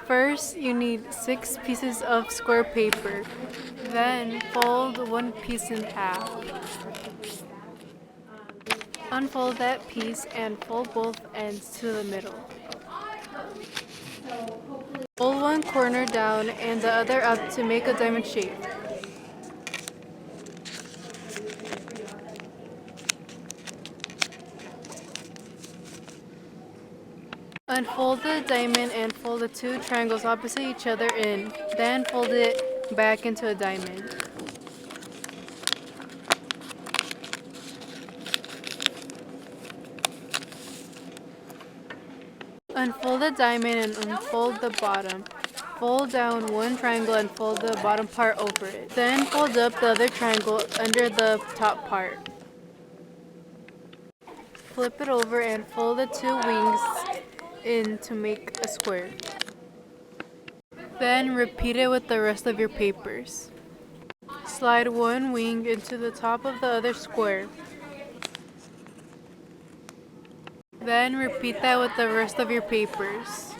First, you need 6 pieces of square paper. Then, fold one piece in half. Unfold that piece and fold both ends to the middle. Fold one corner down and the other up to make a diamond shape. Unfold the diamond and fold the 2 triangles opposite each other in. Then fold it back into a diamond. Unfold the diamond and unfold the bottom. Fold down one triangle and fold the bottom part over it. Then fold up the other triangle under the top part. Flip it over and fold the 2 wings in to make a square. Then repeat it with the rest of your papers. Slide one wing into the top of the other square. Then repeat that with the rest of your papers.